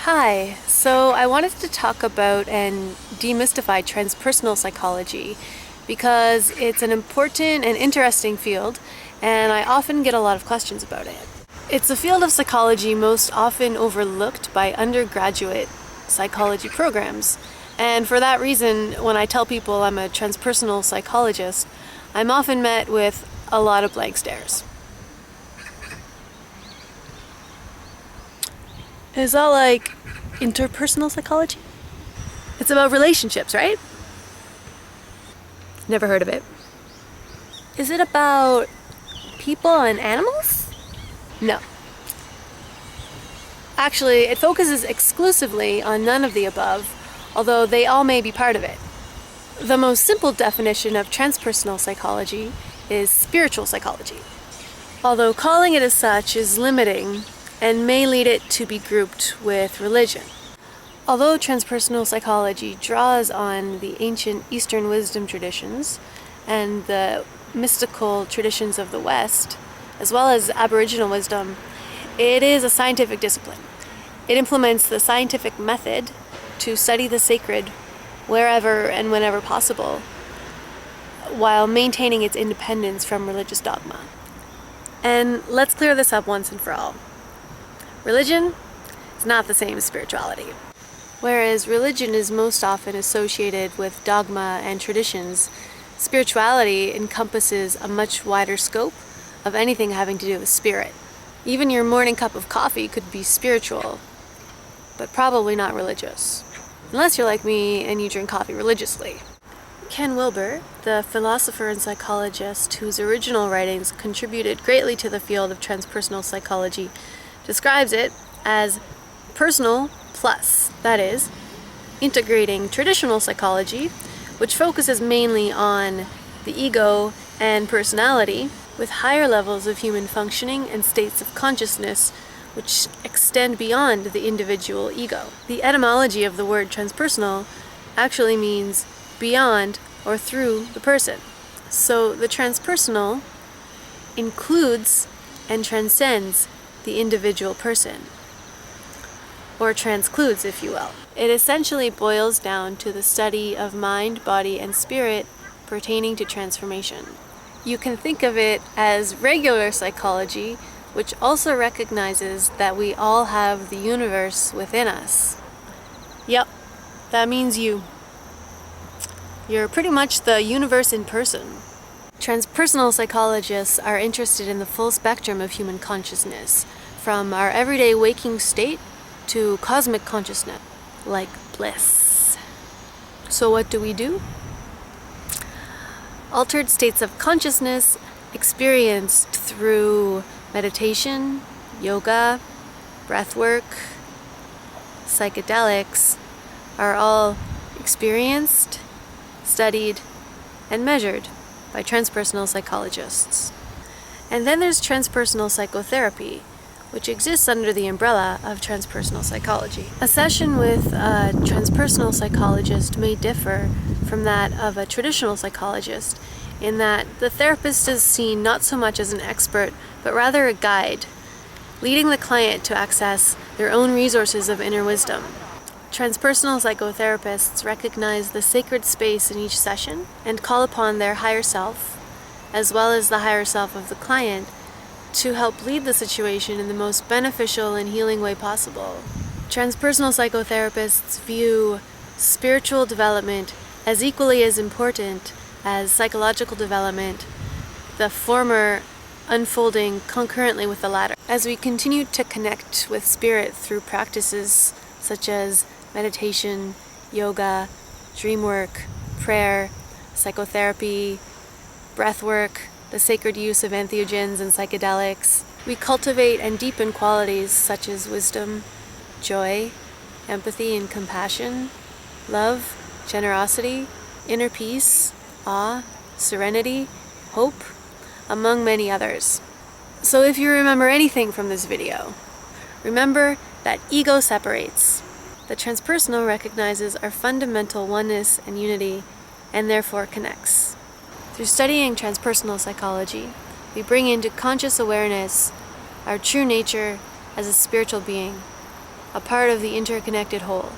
Hi, so I wanted to talk about and demystify transpersonal psychology because it's an important and interesting field, and I often get a lot of questions about it. It's a field of psychology most often overlooked by undergraduate psychology programs, and for that reason, when I tell people I'm a transpersonal psychologist, I'm often met with a lot of blank stares. Is that like interpersonal psychology? It's about relationships, right? Never heard of it. Is it about people and animals? No. Actually, it focuses exclusively on none of the above, although they all may be part of it. The most simple definition of transpersonal psychology is spiritual psychology, although calling it as such is limiting and may lead it to be grouped with religion. Although transpersonal psychology draws on the ancient Eastern wisdom traditions and the mystical traditions of the West, as well as Aboriginal wisdom, it is a scientific discipline. It implements the scientific method to study the sacred wherever and whenever possible, while maintaining its independence from religious dogma. And let's clear this up once and for all. Religion is not the same as spirituality. Whereas religion is most often associated with dogma and traditions, spirituality encompasses a much wider scope of anything having to do with spirit. Even your morning cup of coffee could be spiritual, but probably not religious. Unless you're like me and you drink coffee religiously. Ken Wilber, the philosopher and psychologist whose original writings contributed greatly to the field of transpersonal psychology, describes it as personal plus, that is, integrating traditional psychology, which focuses mainly on the ego and personality, with higher levels of human functioning and states of consciousness which extend beyond the individual ego. The etymology of the word transpersonal actually means beyond or through the person. So the transpersonal includes and transcends the individual person, or transcludes, if you will. It essentially boils down to the study of mind, body, and spirit pertaining to transformation. You can think of it as regular psychology, which also recognizes that we all have the universe within us. Yep, that means you. You're pretty much the universe in person. Transpersonal psychologists are interested in the full spectrum of human consciousness, from our everyday waking state to cosmic consciousness, like bliss. So what do? Altered states of consciousness experienced through meditation, yoga, breathwork, psychedelics are all experienced, studied, and measured by transpersonal psychologists. And then there's transpersonal psychotherapy, which exists under the umbrella of transpersonal psychology. A session with a transpersonal psychologist may differ from that of a traditional psychologist in that the therapist is seen not so much as an expert, but rather a guide, leading the client to access their own resources of inner wisdom. Transpersonal psychotherapists recognize the sacred space in each session and call upon their higher self, as well as the higher self of the client, to help lead the situation in the most beneficial and healing way possible. Transpersonal psychotherapists view spiritual development as equally as important as psychological development, the former unfolding concurrently with the latter. As we continue to connect with spirit through practices such as meditation, yoga, dream work, prayer, psychotherapy, breath work, the sacred use of entheogens and psychedelics, we cultivate and deepen qualities such as wisdom, joy, empathy and compassion, love, generosity, inner peace, awe, serenity, hope, among many others. So if you remember anything from this video, remember that ego separates. The transpersonal recognizes our fundamental oneness and unity, and therefore connects. Through studying transpersonal psychology, we bring into conscious awareness our true nature as a spiritual being, a part of the interconnected whole.